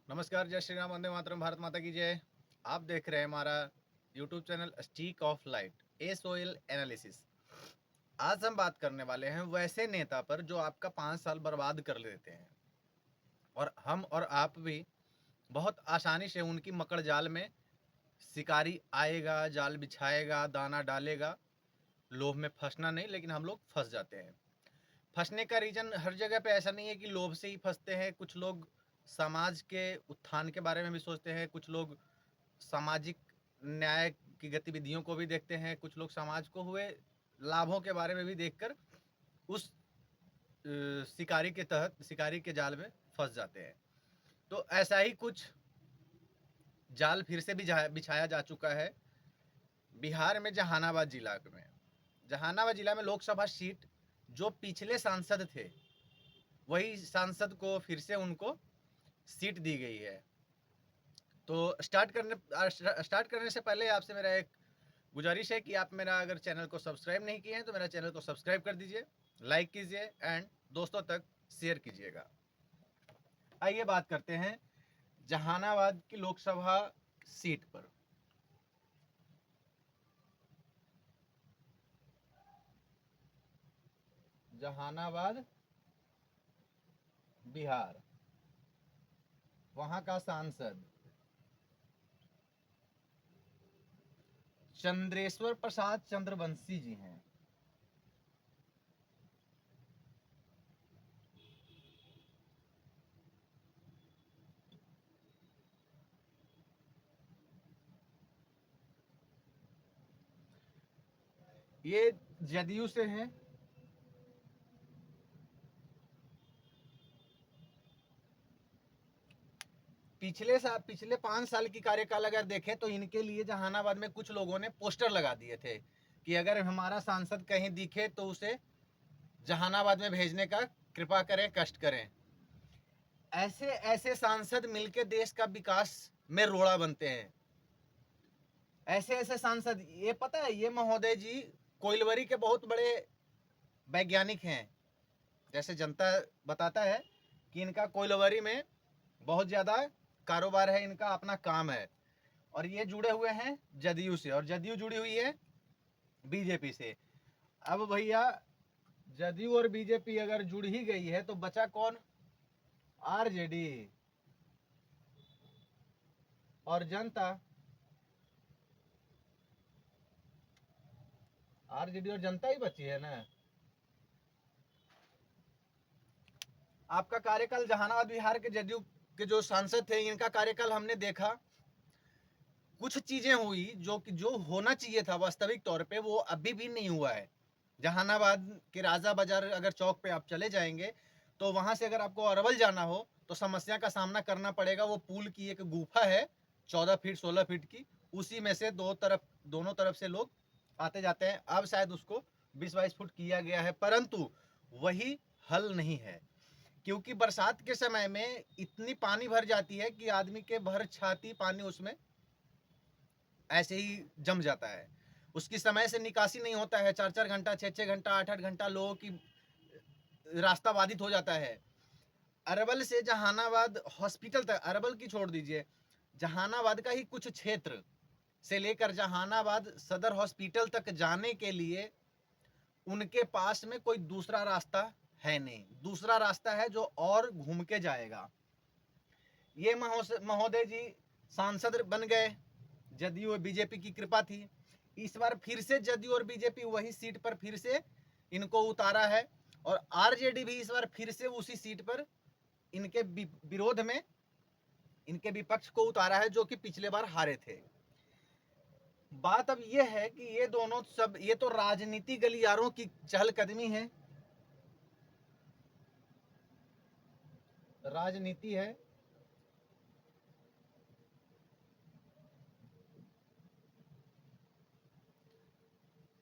नमस्कार, जय श्री राम, वंदे मातरम, भारत माता की जय। आप देख रहे हैं हमारा YouTube channel streak of light SOL analysis. आज हम बात करने वाले हैं वैसे नेता पर जो आपका 5 साल बर्बाद कर लेते हैं और हम और आप भी बहुत आसानी से उनकी मकड़ जाल में शिकारी आएगा, जाल बिछाएगा, दाना डालेगा, लोभ में फंसना नहीं, लेकिन हम लोग फंस जाते हैं। फंसने का रीजन हर जगह पे ऐसा नहीं है कि लोभ से ही फंसते हैं। कुछ लोग समाज के उत्थान के बारे में भी सोचते हैं, कुछ लोग सामाजिक न्याय की गतिविधियों को भी देखते हैं, कुछ लोग समाज को हुए लाभों के बारे में भी देखकर उस शिकारी के जाल में फंस जाते हैं। तो ऐसा ही कुछ जाल फिर से भी बिछाया जा चुका है बिहार में, जहानाबाद जिला में लोकसभा सीट जो पिछले सांसद थे, वही सांसद को फिर से उनको सीट दी गई है। तो स्टार्ट करने से पहले आपसे मेरा एक गुजारिश है कि आप मेरा अगर चैनल को सब्सक्राइब नहीं किए हैं तो मेरा चैनल को सब्सक्राइब कर दीजिए, लाइक कीजिए एंड दोस्तों तक शेयर कीजिएगा। आइए बात करते हैं जहानाबाद की लोकसभा सीट पर। जहानाबाद बिहार, वहां का सांसद चंद्रेश्वर प्रसाद चंद्रवंशी जी हैं। ये जदयू से हैं। पिछले 5 साल की कार्यकाल अगर देखें तो इनके लिए जहानाबाद में कुछ लोगों ने पोस्टर लगा दिए थे कि अगर हमारा सांसद कहीं दिखे तो उसे जहानाबाद में भेजने का कृपा करें, कष्ट करें। ऐसे ऐसे सांसद मिलकर देश का विकास में रोड़ा बनते हैं। ऐसे ऐसे सांसद, ये पता है, ये महोदय जी कोइलवरी के बहुत बड़े वैज्ञानिक हैं। जैसे जनता बताता है कि इनका कोइलवरी में बहुत ज़्यादा कारोबार है, इनका अपना काम है, और ये जुड़े हुए हैं जदयू से, और जदयू जुड़ी हुई है बीजेपी से। अब भैया जदयू और बीजेपी अगर जुड़ ही गई है तो बचा कौन? आरजेडी और जनता। आरजेडी और जनता ही बची है ना। आपका कार्यकाल जहानाबाद बिहार के जदयू के जो सांसद थे, इनका कार्यकाल हमने देखा। कुछ चीजें हुई जो होना चाहिए था वास्तविक तौर पे, वो अभी भी नहीं हुआ है। जहानाबाद के राजा बाजार अगर चौक पे आप चले जाएंगे तो वहां से अगर आपको अरवल जाना हो तो समस्या का सामना करना पड़ेगा। वो पुल की एक गुफा है 14 फीट 16 फीट की, उसी में से दोनों तरफ से लोग आते जाते हैं। अब शायद उसको 20-22 फुट किया गया है, परंतु वही हल नहीं है, क्योंकि बरसात के समय में इतनी पानी भर जाती है कि आदमी के भर छाती पानी उसमें ऐसे ही जम जाता है। उसकी समय से निकासी नहीं होता है। 4-4 घंटा, 6-6 घंटा, 8-8 घंटा लोगों की रास्ता बाधित हो जाता है। अरवल से जहानाबाद हॉस्पिटल तक, अरवल की छोड़ दीजिए, जहानाबाद का ही कुछ क्षेत्र से लेकर जहानाबाद सदर हॉस्पिटल तक जाने के लिए उनके पास में कोई दूसरा रास्ता है नहीं। दूसरा रास्ता है जो और घूम के जाएगा। ये महोदय जी सांसद बन गए, जदयू और बीजेपी की कृपा थी। इस बार फिर से जदयू और बीजेपी वही सीट पर फिर से इनको उतारा है, और आरजेडी भी इस बार फिर से उसी सीट पर इनके विरोध में, इनके विपक्ष को उतारा है, जो कि पिछले बार हारे थे। बात अब यह है कि ये तो राजनीति गलियारों की चहलकदमी है, राजनीति है।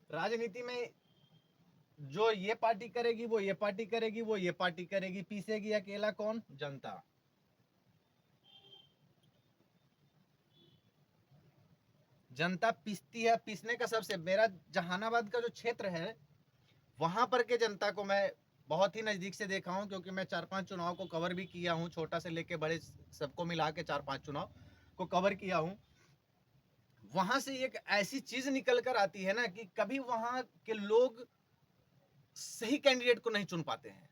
राजनीति में जो ये पार्टी करेगी वो ये पार्टी करेगी, वो ये पार्टी करेगी, पीसेगी अकेला कौन? जनता। जनता पीसती है। पीसने का सबसे, मेरा जहानाबाद का जो क्षेत्र है वहां पर के जनता को मैं बहुत ही नज़दीक से देखा हूँ, क्योंकि मैं 4-5 चुनाव को कवर भी किया हूँ, छोटा से लेके बड़े सबको मिला के 4-5 चुनाव को कवर किया हूँ। वहां से एक ऐसी चीज निकल कर आती है ना कि कभी वहां के लोग सही कैंडिडेट को नहीं चुन पाते हैं,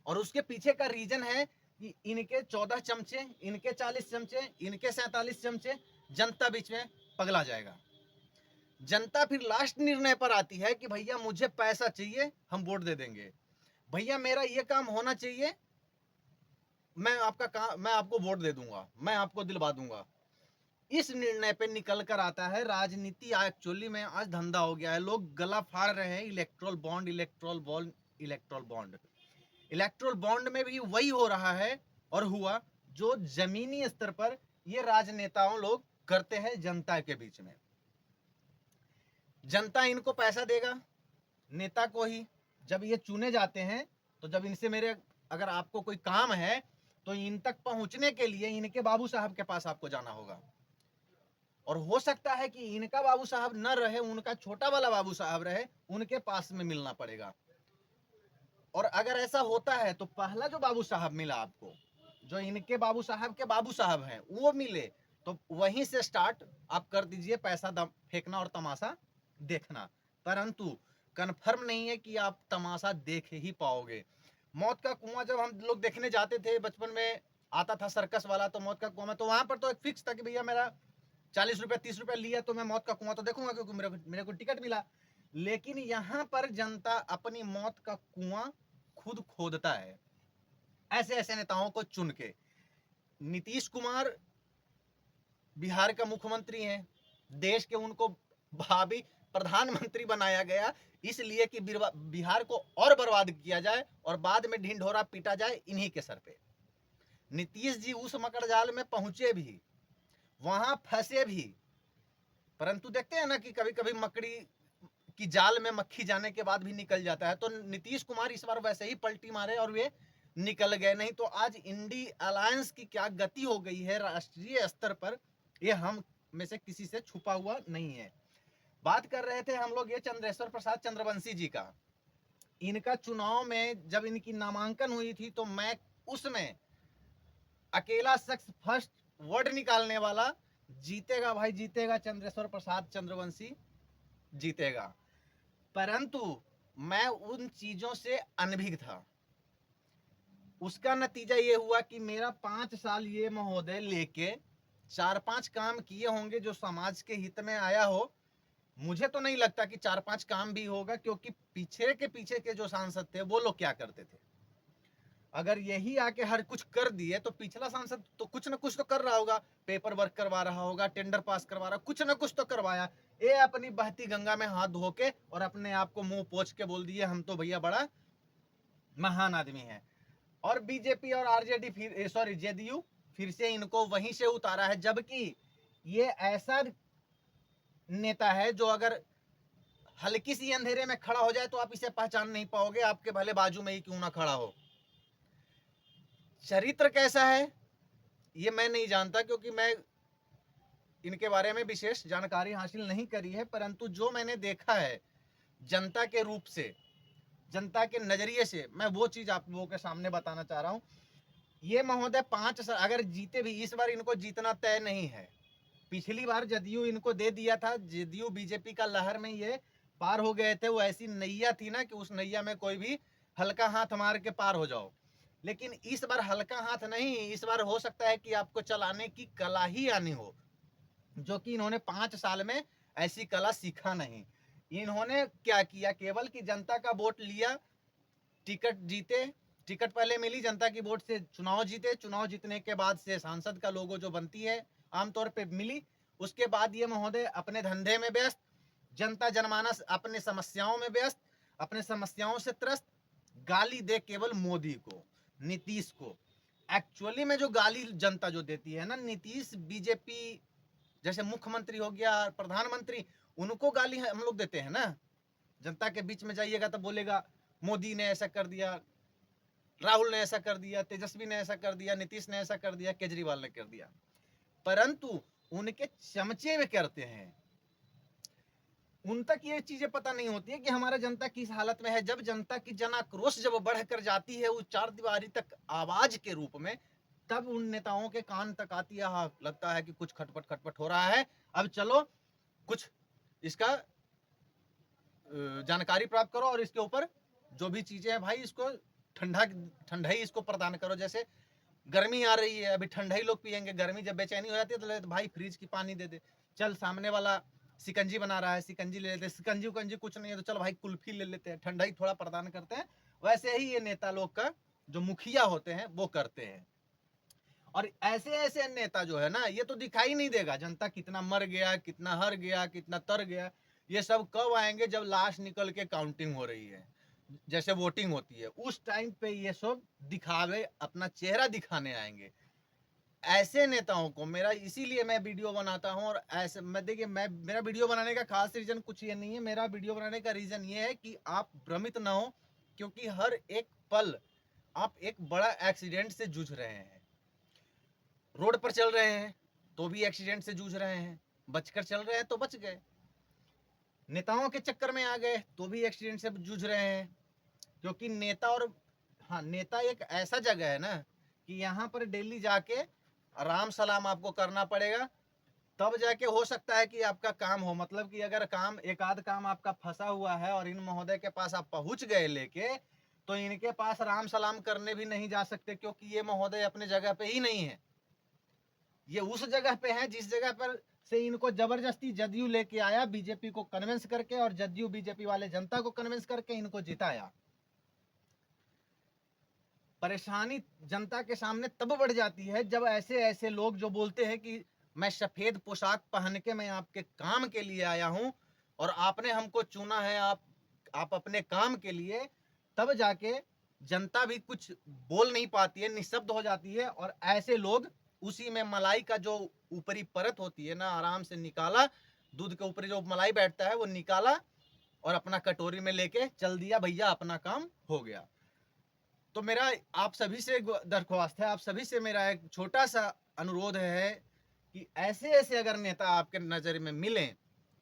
और उसके पीछे का रीजन है कि इनके 14 चमचे, इनके 40 चमचे, इनके 47 चमचे, जनता बीच में पगला जाएगा। जनता फिर लास्ट निर्णय पर आती है कि भैया मुझे पैसा चाहिए, हम वोट दे देंगे, भैया मेरा ये काम होना चाहिए, मैं आपका काम, मैं आपको वोट दे दूंगा, मैं आपको दिलवा दूंगा। इस निर्णय पे निकल कर आता है राजनीति। एक्चुअली में आज धंधा हो गया है, लोग गला फाड़ रहे हैं, electoral bond, electoral bond, electoral bond. Electoral bond में भी वही हो रहा है और हुआ जो जमीनी स्तर पर ये राजनेताओं लोग करते हैं जनता के बीच में। जनता इनको पैसा देगा, नेता को ही। जब ये चुने जाते हैं तो जब इनसे मेरे, अगर आपको कोई काम है तो इन तक पहुंचने के लिए इनके बाबू साहब के पास आपको जाना होगा, और हो सकता है कि इनका बाबू साहब न रहे, उनका छोटा वाला बाबू साहब रहे, उनके पास में मिलना पड़ेगा। और अगर ऐसा होता है तो पहला जो बाबू साहब मिला आपको, जो इनके बाबू साहब हैं, वो मिले, तो वहीं से स्टार्ट आप कर दीजिए पैसा फेंकना और तमाशा देखना। परंतु कन्फर्म नहीं है कि आप तमाशा देख ही पाओगे। मौत का कुआं जब हम लोग देखने जाते थे बचपन में, आता था सर्कस वाला, तो मौत का कुआं में तो वहां पर तो एक फिक्स था कि भैया मेरा 40 रुपया 30 रुपया लिया तो मैं मौत का कुआं तो देखूंगा, क्योंकि मेरे को टिकट मिला। लेकिन यहाँ पर जनता अपनी मौत का कुआं खुद खोदता है, ऐसे ऐसे नेताओं को चुन के। नीतीश कुमार बिहार का मुख्यमंत्री हैं, देश के उनको भावी प्रधानमंत्री बनाया गया इसलिए कि बिहार को और बर्बाद किया जाए और बाद में ढिंढोरा पीटा जाए इन्हीं के सर पे। नीतीश जी उस मकड़जाल में पहुंचे भी, वहां फंसे भी, परंतु देखते हैं ना कि कभी कभी मकड़ी की जाल में मक्खी जाने के बाद भी निकल जाता है। तो नीतीश कुमार इस बार वैसे ही पलटी मारे और वे निकल गए। नहीं तो आज इंडी अलायंस की क्या गति हो गई है राष्ट्रीय स्तर पर, ये हम में से किसी से छुपा हुआ नहीं है। बात कर रहे थे हम लोग ये चंद्रेश्वर प्रसाद चंद्रवंशी जी का। इनका चुनाव में जब इनकी नामांकन हुई थी तो मैं उसमें अकेला शख्स फर्स्ट वर्ड निकालने वाला, जीतेगा भाई जीतेगा, चंद्रेश्वर प्रसाद चंद्रवंशी जीतेगा। परंतु मैं उन चीजों से अनभिज्ञ था। उसका नतीजा ये हुआ कि मेरा 5 साल ये महोदय लेके 4-5 काम किए होंगे जो समाज के हित में आया हो। मुझे तो नहीं लगता कि 4-5 काम भी होगा, क्योंकि पीछे के जो सांसद थे वो लोग क्या करते थे। अगर यही आके हर कुछ कर दिए तो पिछला सांसद तो कुछ ना कुछ तो कर रहा होगा, पेपर वर्क करवा रहा होगा, टेंडर पास करवा रहा, कुछ ना कुछ तो करवाया। ये अपनी बहती गंगा में हाथ धो के और अपने आप को मुंह पोंछ के बोल दिए हम तो भैया बड़ा महान आदमी है। और बीजेपी और आरजेडी फिर सॉरी जेडीयू फिर से इनको वहीं से उतारा है, जबकि ये ऐसा नेता है जो अगर हल्की सी अंधेरे में खड़ा हो जाए तो आप इसे पहचान नहीं पाओगे, आपके भले बाजू में ही क्यों ना खड़ा हो। चरित्र कैसा है ये मैं नहीं जानता, क्योंकि मैं इनके बारे में विशेष जानकारी हासिल नहीं करी है, परंतु जो मैंने देखा है जनता के रूप से, जनता के नजरिए से, मैं वो चीज आप लोगों के सामने बताना चाह रहा हूं। ये महोदय 5 साल अगर जीते भी, इस बार इनको जीतना तय नहीं है। पिछली बार जदयू इनको दे दिया था, जदयू बीजेपी का लहर में ये पार हो गए थे। वो ऐसी नैया थी ना कि उस नैया में कोई भी हल्का हाथ मार के पार हो जाओ। लेकिन इस बार हल्का हाथ नहीं, इस बार हो सकता है कि आपको चलाने की कला ही आनी हो, जो कि इन्होंने 5 साल में ऐसी कला सीखा नहीं। इन्होंने क्या किया, केवल कि जनता का वोट लिया, टिकट जीते, टिकट पहले मिली जनता की वोट से, चुनाव जीते, चुनाव जीतने के बाद से सांसद का लोगो जो बनती है आमतौर पे मिली। उसके बाद ये महोदय अपने धंधे में व्यस्त, जनता जनमानस अपने समस्याओं में व्यस्त, अपने समस्याओं से त्रस्त, गाली दे केवल मोदी को, नीतीश को। एक्चुअली में जो गाली जनता जो देती है ना, नीतीश बीजेपी जैसे मुख्यमंत्री हो गया, प्रधानमंत्री, उनको गाली हम लोग देते हैं ना। जनता के बीच में जाइएगा तो बोलेगा मोदी ने ऐसा कर दिया, राहुल ने ऐसा कर दिया, तेजस्वी ने ऐसा कर दिया, नीतीश ने ऐसा कर दिया, केजरीवाल ने कर दिया। परंतु उनके चमचे में करते हैं। उन तक ये चीजें पता नहीं होती है कि हमारा जनता किस हालत में है। जब जनता की जन आक्रोश जब बढ़कर जाती है उस चार दीवारी तक आवाज के रूप में, तब उन नेताओं के कान तक आती है, हाँ लगता है कि कुछ खटपट खटपट हो रहा है, अब चलो कुछ इसका जानकारी प्राप्त करो और इसके ऊपर जो भी चीजें हैं भाई इसको ठंडाई इसको प्रदान करो। जैसे गर्मी आ रही है, अभी ठंडाई लोग पियेंगे, गर्मी जब बेचैनी हो जाती है तो भाई फ्रिज की पानी दे दे। चल सामने वाला सिकंजी बना रहा है, सिकंजी ले लेते हैं, सिकंजी उकंजी कुछ नहीं है तो चल भाई कुल्फी ले लेते हैं, ठंडाई थोड़ा प्रदान करते हैं। वैसे ही ये नेता लोग का जो मुखिया होते हैं वो करते हैं। और ऐसे ऐसे नेता जो है ना, ये तो दिखाई नहीं देगा जनता कितना मर गया, कितना हर गया, कितना तर गया। ये सब कब आएंगे? जब लाश निकल के काउंटिंग हो रही है, जैसे वोटिंग होती है, उस टाइम पे ये सब दिखावे, अपना चेहरा दिखाने आएंगे। ऐसे नेताओं को मेरा, इसीलिए मैं वीडियो बनाता हूं। और ऐसे मैं देखिए, मैं मेरा वीडियो बनाने का खास रीजन कुछ ये नहीं है। मेरा वीडियो बनाने का रीजन ये है कि आप भ्रमित ना हो, क्योंकि हर एक पल आप एक बड़ा एक्सीडेंट से जूझ रहे हैं। रोड पर चल रहे हैं तो भी एक्सीडेंट से जूझ रहे हैं, बचकर चल रहे हैं तो बच गए, नेताओं के चक्कर में आ गए तो भी एक्सीडेंट से जूझ रहे हैं। क्योंकि नेता और हाँ, नेता एक ऐसा जगह है ना कि यहाँ पर डेली जाके आराम सलाम आपको करना पड़ेगा, तब जाके हो सकता है कि आपका काम हो। मतलब कि अगर काम, एक आध काम आपका फंसा हुआ है और इन महोदय के पास आप पहुंच गए लेके, तो इनके पास राम सलाम करने भी नहीं जा सकते, क्योंकि ये महोदय अपने जगह पे ही नहीं है। ये उस जगह पे है जिस जगह पर से इनको जबरदस्ती जदयू लेके आया, बीजेपी को कन्विंस करके, और जदयू बीजेपी वाले जनता को कन्विंस करके इनको जिताया। परेशानी जनता के सामने तब बढ़ जाती है जब ऐसे ऐसे लोग जो बोलते हैं कि मैं सफेद पोशाक पहन के मैं आपके काम के लिए आया हूं और आपने हमको चुना है, आप अपने काम के लिए, तब जाके जनता भी कुछ बोल नहीं पाती है, निशब्द हो जाती है। और ऐसे लोग उसी में मलाई का जो ऊपरी परत होती है ना, आराम से निकाला, दूध के ऊपर जो मलाई बैठता है वो निकाला और अपना कटोरी में लेके चल दिया, भैया अपना काम हो गया। तो मेरा आप सभी से दरख्वास्त है, आप सभी से मेरा एक छोटा सा अनुरोध है कि ऐसे ऐसे अगर नेता आपके नजर में मिले,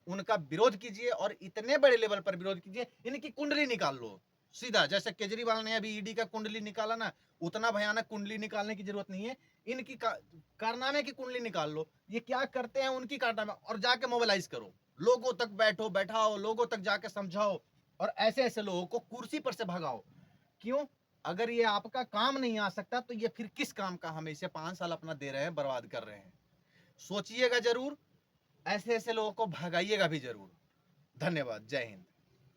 उनका विरोध कीजिए, और इतने बड़े लेवल पर विरोध कीजिए, इनकी कुंडली निकाल लो सीधा। जैसे केजरीवाल ने अभी ईडी का कुंडली निकाला ना, उतना भयानक कुंडली निकालने की जरूरत नहीं है। इनकी कारनामे की कुंडली निकाल लो, ये क्या करते हैं उनकी कारनामे, और जाके मोबिलाइज करो, लोगों तक बैठाओ, लोगों तक जाके समझाओ, और ऐसे ऐसे लोगों को कुर्सी पर से भगाओ। क्यों? अगर ये आपका काम नहीं आ सकता तो ये फिर किस काम का हम इसे 5 साल अपना दे रहे हैं, बर्बाद कर रहे हैं। सोचिएगा जरूर, ऐसे ऐसे लोगों को भगाइएगा भी जरूर। धन्यवाद, जय हिंद।